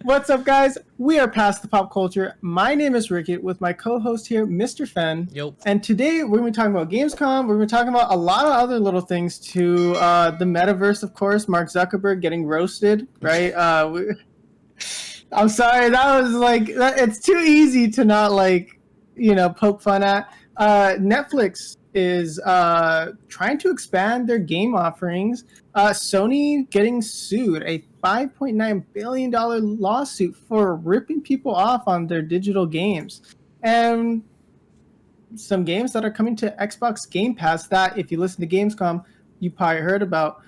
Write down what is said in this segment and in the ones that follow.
What's up, guys? We are past the pop culture. My name is Ricky with my co-host here, Mrphen. Yep. And today we're going to be talking about Gamescom. We're going to be talking about a lot of other little things too. The metaverse, of course. Mark Zuckerberg getting roasted, right? I'm sorry, that was like it's too easy to not poke fun at. Netflix is trying to expand their game offerings. Sony getting sued, a $5.9 billion lawsuit for ripping people off on their digital games. And some games that are coming to Xbox Game Pass that, if you listen to Gamescom, you probably heard about.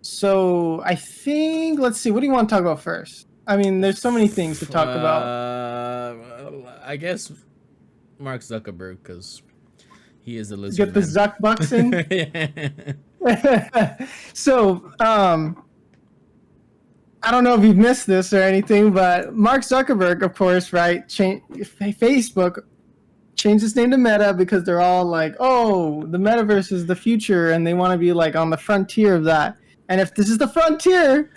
So I think, let's see, what do you want to talk about first? I mean, there's so many things to talk about. I guess Mark Zuckerberg, because he is a lizard. Get the Zuck bucks in. So, I don't know if you've missed this or anything, but Mark Zuckerberg, of course, right? Facebook changed its name to Meta because they're all like, oh, the metaverse is the future, and they want to be like on the frontier of that. And if this is the frontier,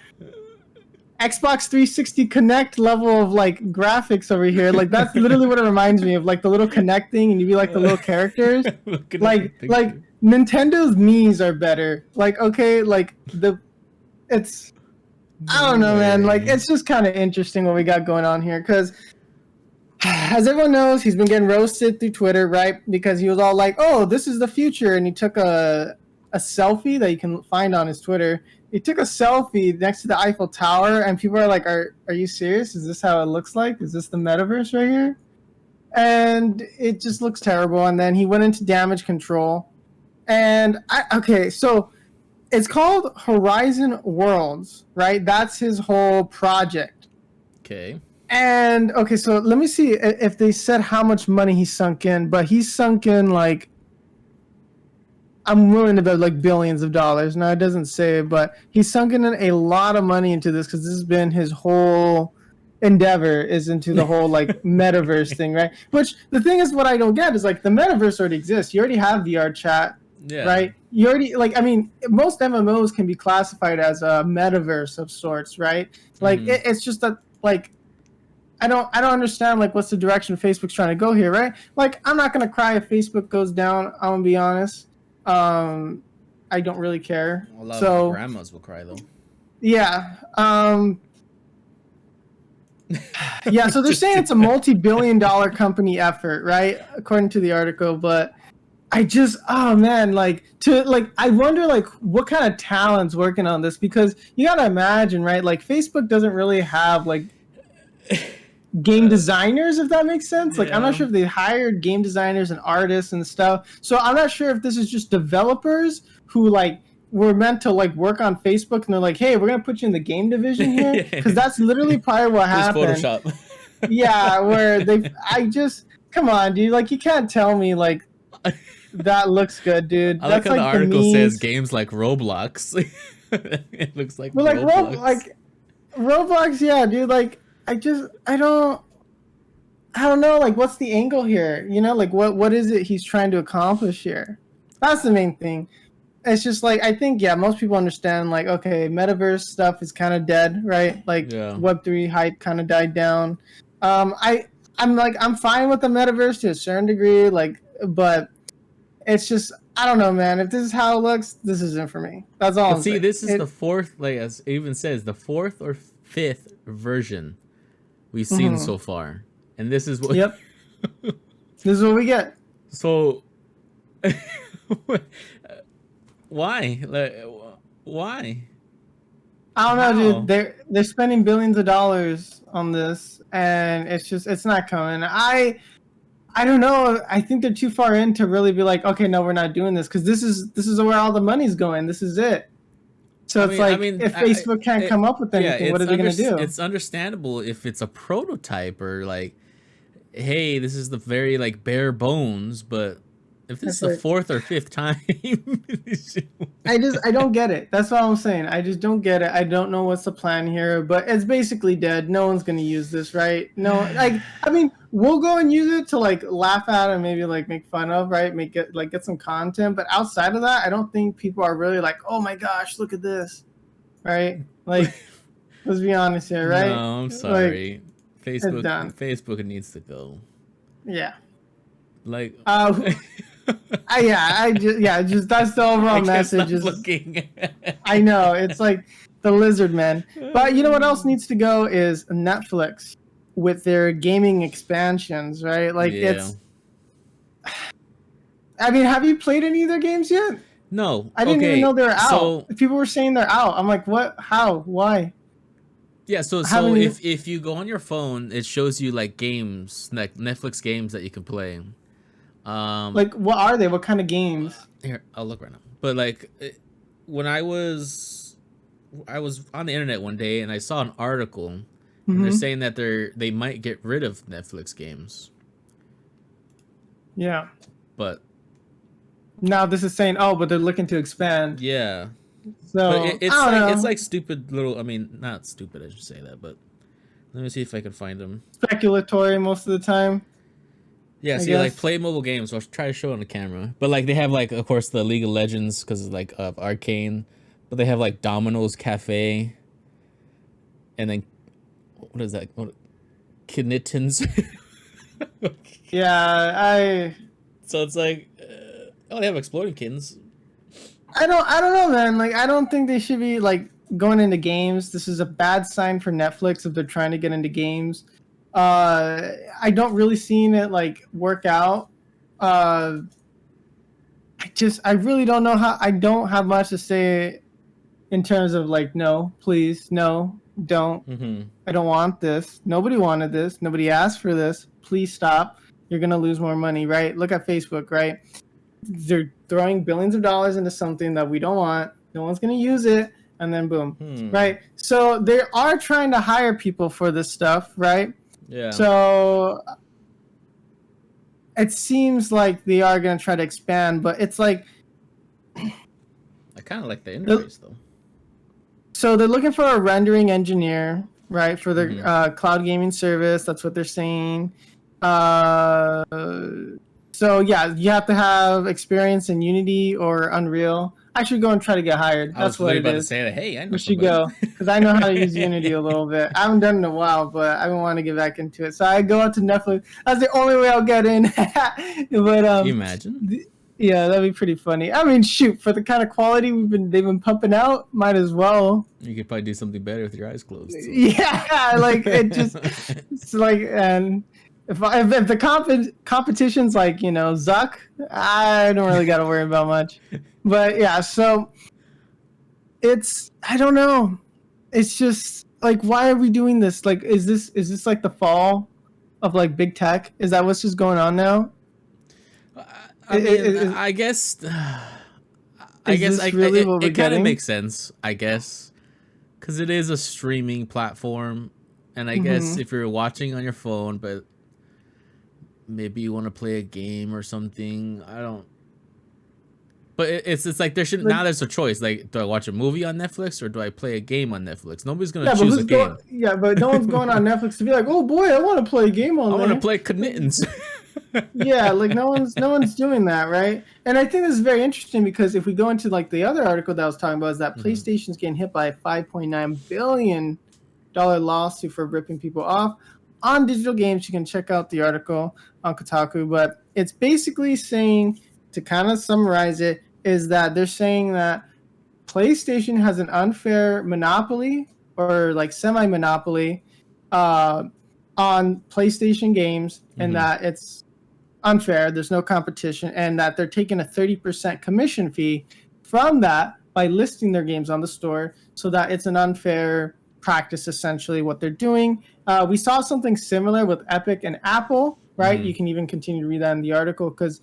Xbox 360 Connect level of like graphics over here, like that's literally what it reminds me of, like the little connecting, and you be like the little characters. like Nintendo's Mii's are better. Like, okay, like it's I don't know, man. Like, it's just kind of interesting what we got going on here, because as everyone knows, he's been getting roasted through Twitter, right? Because he was all like, oh, this is the future, and he took a selfie that you can find on his Twitter. He took a selfie next to the Eiffel Tower, and people are like, are you serious? Is this how it looks like? Is this the metaverse right here? And it just looks terrible. And then he went into damage control. And so it's called Horizon Worlds, right? That's his whole project. Okay. And okay, so let me see if they said how much money he sunk in, but he's sunk in like, I'm willing to bet like billions of dollars. Now it doesn't say, but he's sunk in a lot of money into this because this has been his whole endeavor, is into the whole like metaverse thing, right? Which the thing is, what I don't get is like the metaverse already exists. You already have VR chat, right? You already most MMOs can be classified as a metaverse of sorts, right? Like it's just that like I don't understand like what's the direction Facebook's trying to go here, right? Like I'm not gonna cry if Facebook goes down. I'm gonna be honest. I don't really care. A lot of grandmas will cry though. Yeah. Yeah, so they're saying it's a multi-billion-dollar company effort, right? According to the article, but I wonder like what kind of talent's working on this, because you gotta imagine, right? Like Facebook doesn't really have like game designers, if that makes sense. Like, I'm not sure if they hired game designers and artists and stuff. So I'm not sure if this is just developers who like were meant to like work on Facebook, and they're like, hey, we're gonna put you in the game division here, because that's literally probably what happened. Photoshop. Yeah, where come on, dude. Like, you can't tell me like that looks good, dude. I like how the article says games like Roblox. It looks like Roblox. Roblox, yeah, dude. Like, I don't know, like, what's the angle here? You know, like, what is it he's trying to accomplish here? That's the main thing. It's just, like, I think, yeah, most people understand, like, okay, metaverse stuff is kind of dead, right? Like, Web3 hype kind of died down. I'm fine with the metaverse to a certain degree, like, but it's just, I don't know, man. If this is how it looks, this isn't for me. That's all I'm saying. This is the fourth, like, as it even says, the fourth or fifth version we've seen so far, and this is what. Yep. This is what we get. So, why? Like, why? I don't know, dude. They're spending billions of dollars on this, and it's not coming. I don't know. I think they're too far in to really be like, okay, no, we're not doing this, because this is where all the money's going. This is it. So if Facebook can't come up with anything, what are they going to do? It's understandable if it's a prototype or like, hey, this is the very like bare bones, but if this is the fourth or fifth time, I don't get it. That's what I'm saying. I just don't get it. I don't know what's the plan here, but it's basically dead. No one's going to use this, right? No, like, I mean, we'll go and use it to like laugh at and maybe like make fun of, right? Get some content, but outside of that, I don't think people are really like, oh my gosh, look at this, right? Like, Let's be honest here, No, right? I'm Like, sorry. it's done. Facebook needs to go. Yeah. Like, Just that's the I overall can't message. stop Is looking. I know it's like the lizard man, but you know what else needs to go is Netflix with their gaming expansions, right? Like Yeah. I mean, have you played any of their games yet? No. I didn't even Okay. know they were out. So People were saying they're out. I'm like, what? How? Why? yeah. So I haven't even... if you go on your phone, it shows you like games, like Netflix games that you can play. Like, what are they? What kind of games? Here, I'll look right now. But like, when I was on the internet one day and I saw an article, and they're saying that they might get rid of Netflix games. Yeah. But now this is saying, oh, but they're looking to expand. Yeah. So but it's I don't know. It's like stupid little. I mean, not stupid. I should say that, but let me see if I can find them. Speculatory most of the time. Yeah, see, like play mobile games. So I'll try to show it on the camera. But like they have like, of course, the League of Legends because like of Arcane, but they have like Domino's Cafe, and then what is that? Knittens. Yeah, So it's like, oh, they have Exploding Kittens. I don't know, man. Like, I don't think they should be like going into games. This is a bad sign for Netflix if they're trying to get into games. I don't really seen it like work out. I really don't know how. I don't have much to say in terms of like, no, please, no, don't. I don't want this. Nobody wanted this. Nobody asked for this. Please stop. You're gonna lose more money, right? Look at Facebook, right? They're throwing billions of dollars into something that we don't want. No one's gonna use it, and then boom, right? So they are trying to hire people for this stuff, right? Yeah. So it seems like they are gonna try to expand, but it's like I kind of like the interface though. So they're looking for a rendering engineer, right, for their cloud gaming service. That's what they're saying. So yeah, you have to have experience in Unity or Unreal. I should go and try to get hired. That's what it about is. to say that. Hey, I know we should go because I know how to use Unity a little bit. I haven't done it in a while, but I want to get back into it. So I go out to Netflix. That's the only way I'll get in. But Can you imagine? Yeah, that'd be pretty funny. I mean, shoot, for the kind of quality they've been pumping out, might as well. You could probably do something better with your eyes closed. So. Yeah, like it's like, and if the competition's like, you know, Zuck, I don't really got to worry about much. But yeah, so I don't know. It's just like, why are we doing this? Like, is this like the fall of like big tech? Is that what's just going on now? I guess it kind of makes sense, I guess, because it is a streaming platform, and I guess if you're watching on your phone, but maybe you want to play a game or something, I don't. But it's like there should now there's a choice. Like, do I watch a movie on Netflix or do I play a game on Netflix? Nobody's gonna choose a game. But no one's going on Netflix to be like, oh boy, I want to play a game on there. I want to play Knittens. Yeah, like no one's doing that, right? And I think this is very interesting because if we go into like the other article that I was talking about, is that PlayStation's getting hit by a $5.9 billion lawsuit for ripping people off on digital games. You can check out the article on Kotaku, but it's basically saying, to kind of summarize it, is that they're saying that PlayStation has an unfair monopoly or like semi-monopoly on PlayStation games, and that it's unfair, there's no competition, and that they're taking a 30% commission fee from that by listing their games on the store, so that it's an unfair practice, essentially, what they're doing. We saw something similar with Epic and Apple, right? You can even continue to read that in the article, because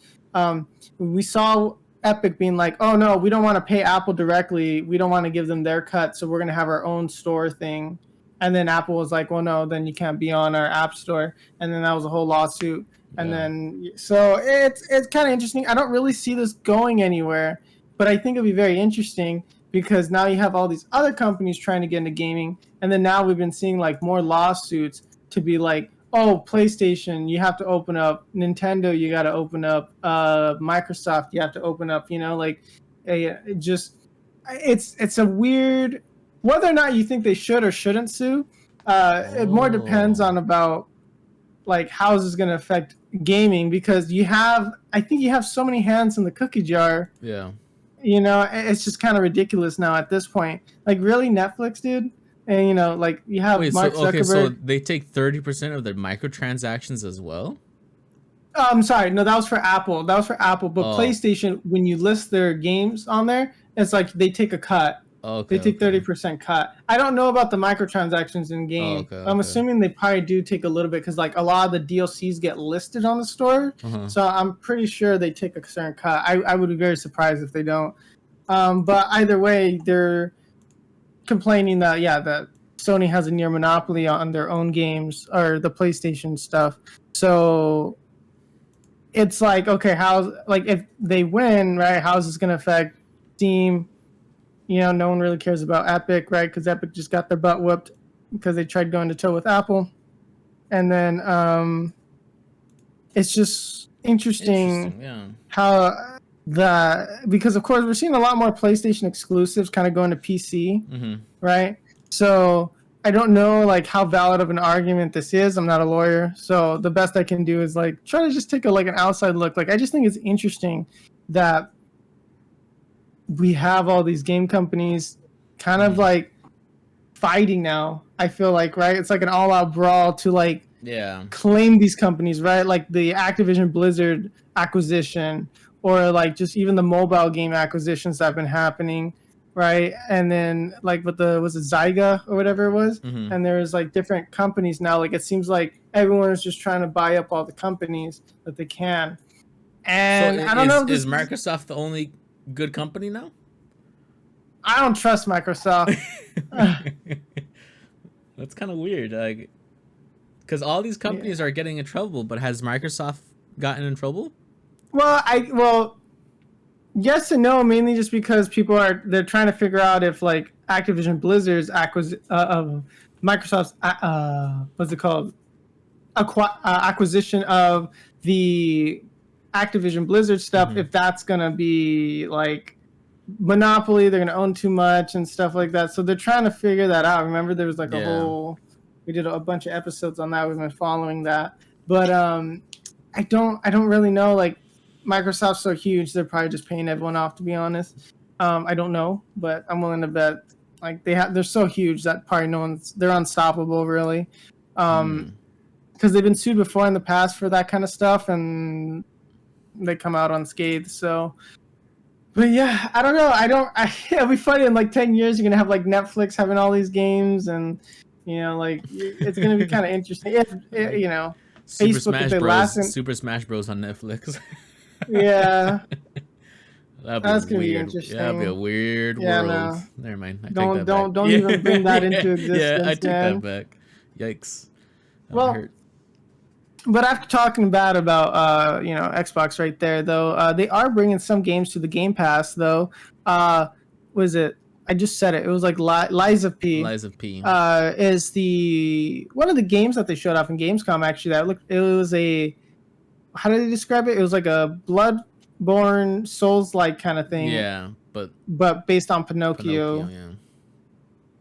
we saw Epic being like, oh no, we don't want to pay Apple directly, we don't want to give them their cut, so we're going to have our own store thing. And then Apple was like, well, no, then you can't be on our app store. And then that was a whole lawsuit. And then, so it's kind of interesting. I don't really see this going anywhere, but I think it'll be very interesting because now you have all these other companies trying to get into gaming. And then now we've been seeing like more lawsuits to be like, oh, PlayStation, you have to open up. Nintendo, you got to open up. Microsoft, you have to open up. You know, like, it's a weird whether or not you think they should or shouldn't sue, it more depends on about like how is this going to affect gaming, because I think you have so many hands in the cookie jar. Yeah. It's just kind of ridiculous now at this point. Like, really, Netflix, dude? And like you have Mark Zuckerberg. So they take 30% of their microtransactions as well? I'm sorry, no, that was for Apple. But PlayStation, when you list their games on there, it's like they take a cut. Okay. They take 30% cut. I don't know about the microtransactions in game. I'm assuming they probably do take a little bit, because like a lot of the DLCs get listed on the store. So I'm pretty sure they take a certain cut. I would be very surprised if they don't. But either way, they're complaining that that Sony has a near monopoly on their own games or the PlayStation stuff. So it's like, okay, if they win, right? How is this going to affect Steam? No one really cares about Epic, right? Because Epic just got their butt whooped because they tried going to toe with Apple. And then it's just interesting how because of course we're seeing a lot more PlayStation exclusives kind of going to PC, right? So I don't know like how valid of an argument this is. I'm not a lawyer, so the best I can do is like try to just take an outside look. Like, I just think it's interesting that we have all these game companies kind of like fighting now. I feel like, right? It's like an all-out brawl to like claim these companies, right? Like the Activision Blizzard acquisition, or like just even the mobile game acquisitions that have been happening, right? And then like was it Zyga or whatever it was? And there's like different companies now. Like, it seems like everyone is just trying to buy up all the companies that they can. And so I don't know. Is Microsoft the only good company now? I don't trust Microsoft. That's kind of weird, like, because all these companies are getting in trouble, but has Microsoft gotten in trouble? Well, yes and no, mainly just because they're trying to figure out if like Activision Blizzard's Microsoft's what's it called, acquisition of the Activision Blizzard stuff, if that's gonna be like monopoly, they're gonna own too much and stuff like that. So they're trying to figure that out. Remember, there was like we did a bunch of episodes on that. We've been following that, but I don't really know. Like, Microsoft's so huge, they're probably just paying everyone off, to be honest. I don't know, but I'm willing to bet like they're so huge that probably they're unstoppable, really. Because they've been sued before in the past for that kind of stuff, and they come out unscathed. So, but yeah, I don't know. It'll be funny in like 10 years. You're gonna have like Netflix having all these games, and like it's gonna be kind of interesting. If Super Smash Bros on Netflix. Yeah. That's gonna be interesting. That'd be a weird world. No. Never mind. Don't even bring that into existence. Yeah, I take that back. Yikes. But after talking bad about Xbox right there, though, they are bringing some games to the Game Pass, though. Was it? I just said it. It was like Lies of P. Lies of P. Is one of the games that they showed off in Gamescom. Actually, it was a. How did they describe it? It was like a Bloodborne, Souls-like kind of thing. Yeah, but based on Pinocchio. Yeah.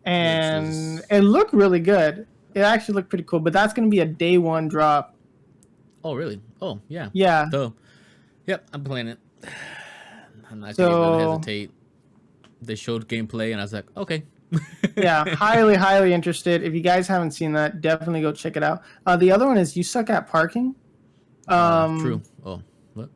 And it looked really good. It actually looked pretty cool. But that's going to be a day one drop. Oh, really? Oh, yeah. Yeah. So, yep, I'm playing it. I'm not going to even hesitate. They showed gameplay, and I was like, okay. Yeah, highly, highly interested. If you guys haven't seen that, definitely go check it out. The other one is You Suck at Parking. True. Oh, what?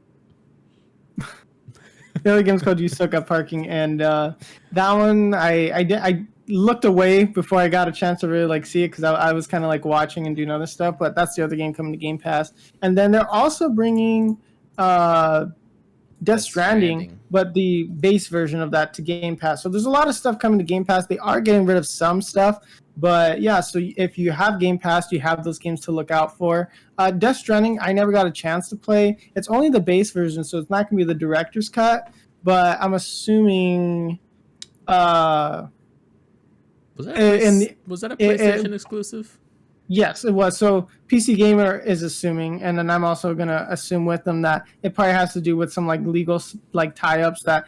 The other game's called You Suck at Parking, and that one I looked away before I got a chance to really like see it, because I was kind of like watching and doing other stuff. But that's the other game coming to Game Pass, and then they're also bringing Death Stranding, but the base version of that to Game Pass. So there's a lot of stuff coming to Game Pass. They are getting rid of some stuff, but yeah. So if you have Game Pass, you have those games to look out for. Death Stranding, I never got a chance to play. It's only the base version, so it's not going to be the director's cut. But I'm assuming. Was that a PlayStation exclusive? Yes, it was. So PC Gamer is assuming, and then I'm also gonna assume with them that it probably has to do with some like legal like tie-ups that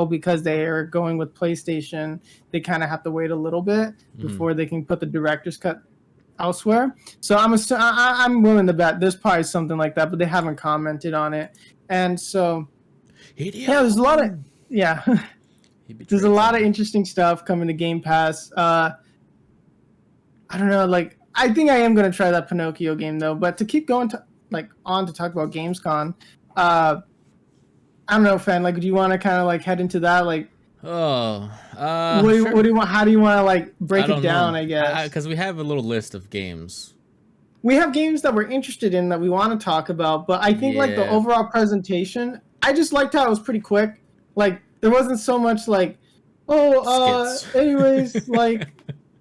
because they are going with PlayStation, they kind of have to wait a little bit before they can put the director's cut elsewhere. So I'm willing to bet there's probably something like that, but they haven't commented on it. And so there's a lot of there's a lot of interesting stuff coming to Game Pass. I don't know, like I think I am gonna try that Pinocchio game though. But to keep going to on to talk about Gamescom, I don't know, Fan. Like, do you want to kind of like head into that? Like, sure. what do you want? How do you want to like break it down? I guess because we have a little list of games. We have games that we're interested in that we want to talk about, but I think like the overall presentation, I just liked how it was pretty quick. Like there wasn't so much like, anyways, like.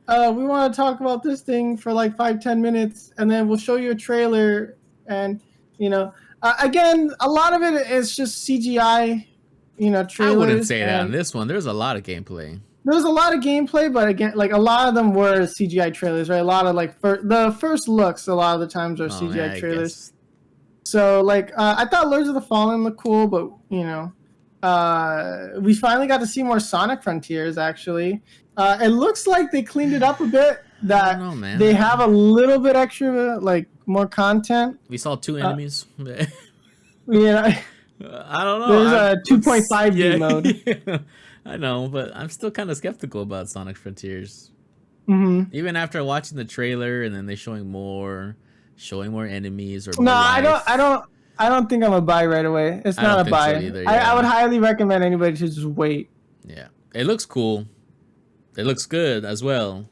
We want to talk about this thing for like 5-10 minutes, and then we'll show you a trailer. And again, a lot of it is just CGI. Trailers. I wouldn't say that on this one. There's a lot of gameplay. There's a lot of gameplay, but again, like a lot of them were CGI trailers, right? A lot of like the first looks, a lot of the times are CGI trailers. So like, I thought Lords of the Fallen looked cool, but we finally got to see more Sonic Frontiers. Actually, it looks like they cleaned it up a bit. That they have a little bit extra, like more content. We saw 2 enemies. Yeah, I don't know. There's a 2.5D mode. Yeah, I know, but I'm still kind of skeptical about Sonic Frontiers. Mm-hmm. Even after watching the trailer and then they showing more enemies or no, I don't think I'm a buy right away. It's not a buy. So either, yeah. I would highly recommend anybody to just wait. Yeah, it looks cool. It looks good as well.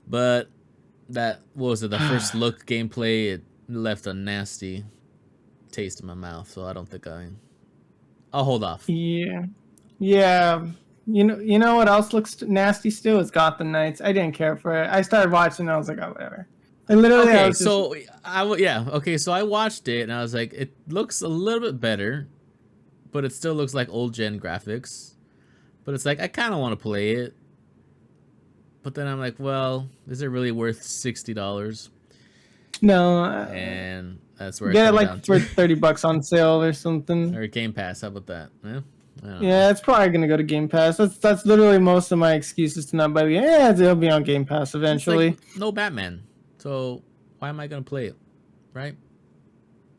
But what was it? The first look gameplay, it left a nasty taste in my mouth. So I don't think I'll hold off. Yeah. You know what else looks nasty still is Gotham Knights. I didn't care for it. I started watching and I was like, oh, whatever. And literally, so I watched it and I was like, it looks a little bit better, but it still looks like old gen graphics. But it's like I kind of want to play it, but then I'm like, well, is it really worth $60? No. And that's where get it like for $30 on sale or something. Or Game Pass. How about that? Yeah, it's probably gonna go to Game Pass. That's literally most of my excuses to not buy the game. Yeah, it'll be on Game Pass eventually. Like, no Batman. So why am I gonna play it, right?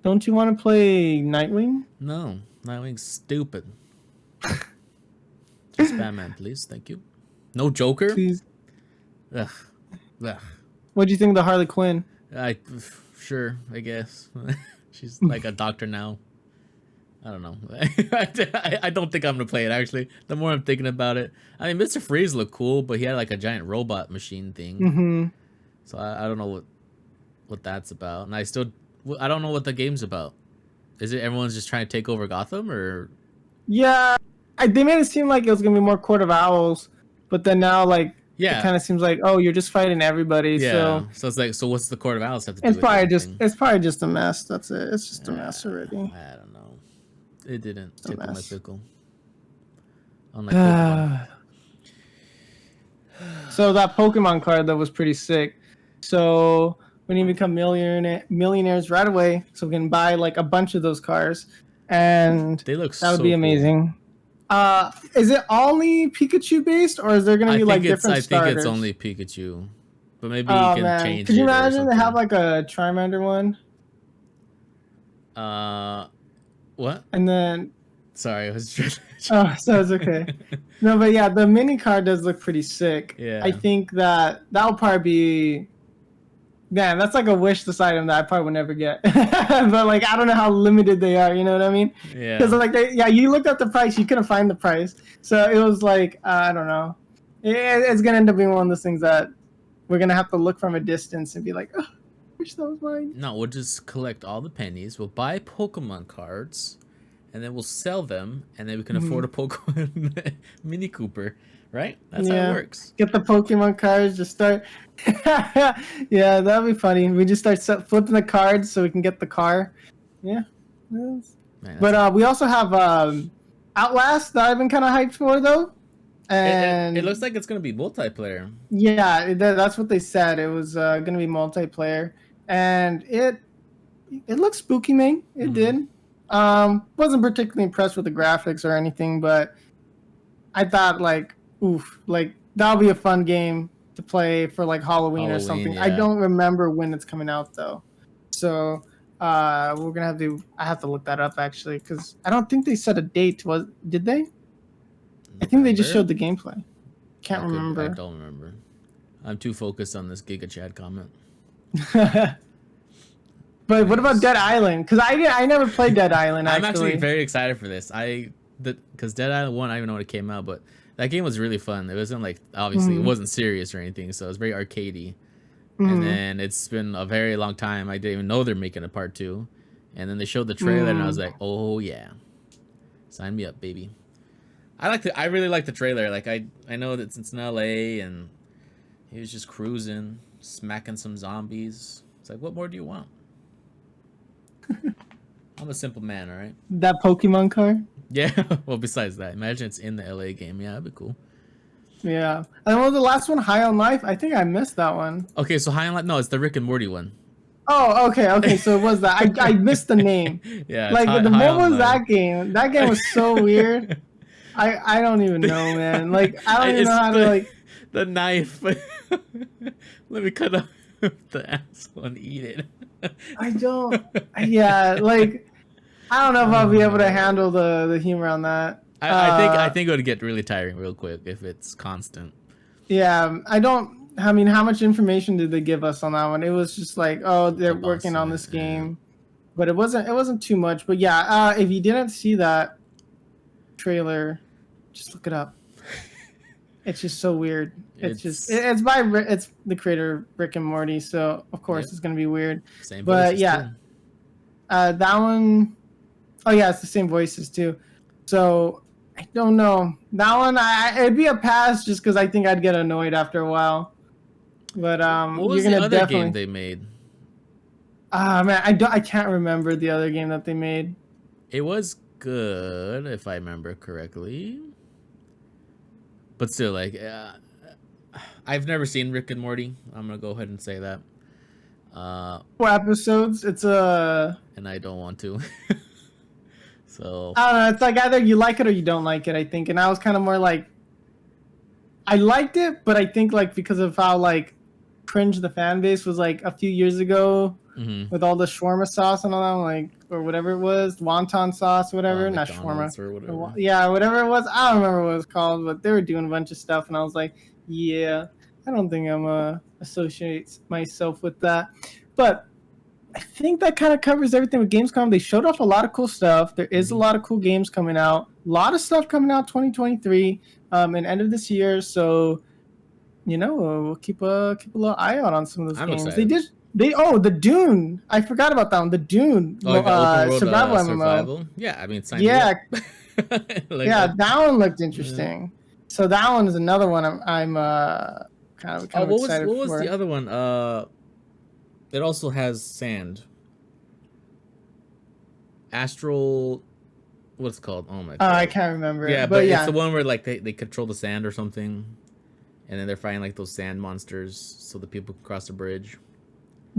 Don't you want to play Nightwing? No, Nightwing's stupid. Just Batman, please. Thank you. No Joker? Please. Ugh. What do you think of the Harley Quinn? Sure, I guess. She's like a doctor now. I don't know. I don't think I'm going to play it, actually. The more I'm thinking about it. I mean, Mr. Freeze looked cool, but he had like a giant robot machine thing. Mm-hmm. So I don't know what that's about. And I don't know what the game's about. Is it everyone's just trying to take over Gotham, or? Yeah. They made it seem like it was going to be more Court of Owls, but then now, like, it kind of seems like, oh, you're just fighting everybody. Yeah. So it's like, so what's the Court of Owls have to do with it? It's probably just a mess. That's it. It's just a mess already. I don't know. It didn't tickle my pickle. Unlike So that Pokemon card, that was pretty sick. So we need to become millionaires right away, so we can buy like a bunch of those cars, and they look that would be amazing. Cool. Is it only Pikachu based, or is there going to be like different starters? I think it's only Pikachu, but maybe you can change it. Could you imagine to have like a Charmander one? What? And then, sorry, I was just. Oh, so it's okay. No, but yeah, the mini card does look pretty sick. Yeah. I think that'll probably be. Man, that's like a wish list item that I probably would never get. But like, I don't know how limited they are. You know what I mean? Yeah. Because like, you looked up the price, you couldn't find the price, so it was like, I don't know. It's gonna end up being one of those things that we're gonna have to look from a distance and be like, oh, I wish that was mine. No, we'll just collect all the pennies. We'll buy Pokemon cards, and then we'll sell them, and then we can afford a Pokemon Mini Cooper. Right? That's how it works. Get the Pokemon cards, just start. Yeah, that'd be funny. We just start flipping the cards so we can get the car. Yeah. Man, but we also have Outlast that I've been kind of hyped for, though. And It looks like it's gonna be multiplayer. yeah, that's what they said. It was going to be multiplayer, and it looks spooky, man. It did. Wasn't particularly impressed with the graphics or anything, but I thought like, oof, like that'll be a fun game to play for like Halloween or something. Yeah. I don't remember when it's coming out though, so we're gonna have to. I have to look that up actually because I don't think they set a date. Did they? I think they just showed the gameplay. Can't remember. I don't remember. I'm too focused on this Giga Chad comment. But what about Dead Island? Because I never played Dead Island. I'm actually very excited for this. Because Dead Island 1, I don't even know when it came out, but that game was really fun. It wasn't like, obviously, it wasn't serious or anything, so it was very arcadey. And then it's been a very long time. I didn't even know they're making a part 2. And then they showed the trailer, and I was like, oh yeah, sign me up, baby. I really like the trailer. Like I know that it's in LA, and he was just cruising, smacking some zombies. It's like, what more do you want? I'm a simple man, all right? That Pokemon car? Yeah, well, besides that, imagine it's in the LA game. Yeah, that'd be cool. Yeah. And what was the last one? High on Life? I think I missed that one. Okay, so High on Life, no, it's the Rick and Morty one. Oh, okay, so it was that. I missed the name. Yeah, like, what was that game? That game was so weird. I don't even know, man. Like, I don't even know how to, like... The knife. Let me cut off the asshole and eat it. I don't... Yeah, like... I don't know if I'll be able to handle the humor on that. I think it would get really tiring real quick if it's constant. Yeah, I mean, how much information did they give us on that one? It was just like, oh, they're working on this game, but it wasn't too much. But yeah, if you didn't see that trailer, just look it up. It's just so weird. It's the creator of Rick and Morty, so of course it's gonna be weird. Same but voices yeah, too. That one, oh yeah, it's the same voices too. So I don't know. That one, it'd be a pass just because I think I'd get annoyed after a while. But what was you're gonna the other definitely... game they made? Man, I can't remember the other game that they made. It was good if I remember correctly, but still, like, I've never seen Rick and Morty. I'm gonna go ahead and say that. 4 episodes. It's a... And I don't want to. So I don't know. It's like either you like it or you don't like it, I think. And I was kind of more like, I liked it, but I think like because of how like cringe the fan base was like a few years ago with all the shawarma sauce and all that, like, or whatever it was, wonton sauce, whatever, not shawarma, or whatever. Yeah, whatever it was. I don't remember what it was called, but they were doing a bunch of stuff, and I was like, yeah, I don't think I'm associate myself with that. But I think that kind of covers everything with Gamescom. They showed off a lot of cool stuff. There is a lot of cool games coming out. A lot of stuff coming out 2023 and end of this year. So, you know, we'll keep a little eye out on some of those games. Excited. The Dune. I forgot about that one. The Dune survival MMO. Yeah, I mean, yeah, like yeah, that one looked interesting. Yeah. So that one is another one I'm kind of excited for. What was the other one? It also has sand. Astral, what's it called? Oh my god. I can't remember. Yeah, but it's the one where like they control the sand or something, and then they're fighting like those sand monsters so the people can cross the bridge.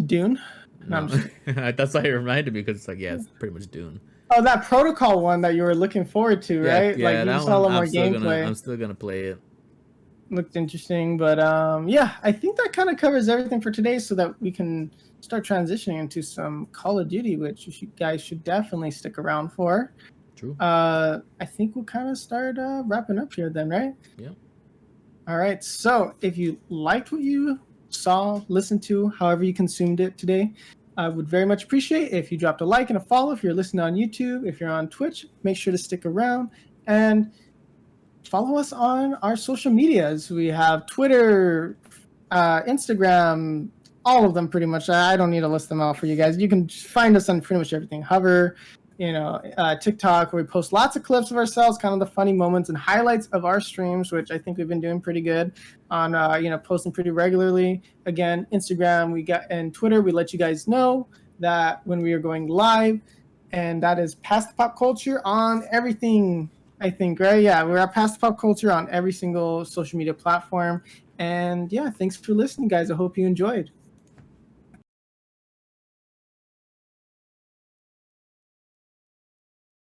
Dune? No. That's why it reminded me, because it's like, yeah, it's pretty much Dune. Oh, that Protocol one that you were looking forward to, right? Yeah, like you saw a little more gameplay. I'm still gonna play it. Looked interesting, but yeah, I think that kind of covers everything for today, so that we can start transitioning into some Call of Duty, which you guys should definitely stick around for. True. I think we'll kind of start wrapping up here then, right? Yeah. All right. So if you liked what you saw, listened to, however you consumed it today, I would very much appreciate if you dropped a like and a follow. If you're listening on YouTube, if you're on Twitch, make sure to stick around and follow us on our social medias. We have Twitter, Instagram, all of them pretty much. I don't need to list them out for you guys. You can find us on pretty much everything. Hover, TikTok, where we post lots of clips of ourselves, kind of the funny moments and highlights of our streams, which I think we've been doing pretty good on, posting pretty regularly. Again, Instagram, and Twitter, we let you guys know that when we are going live, and that is Past the Pop Culture on everything. I think, right? Yeah, we're at Past Pop Culture on every single social media platform. And yeah, thanks for listening, guys. I hope you enjoyed.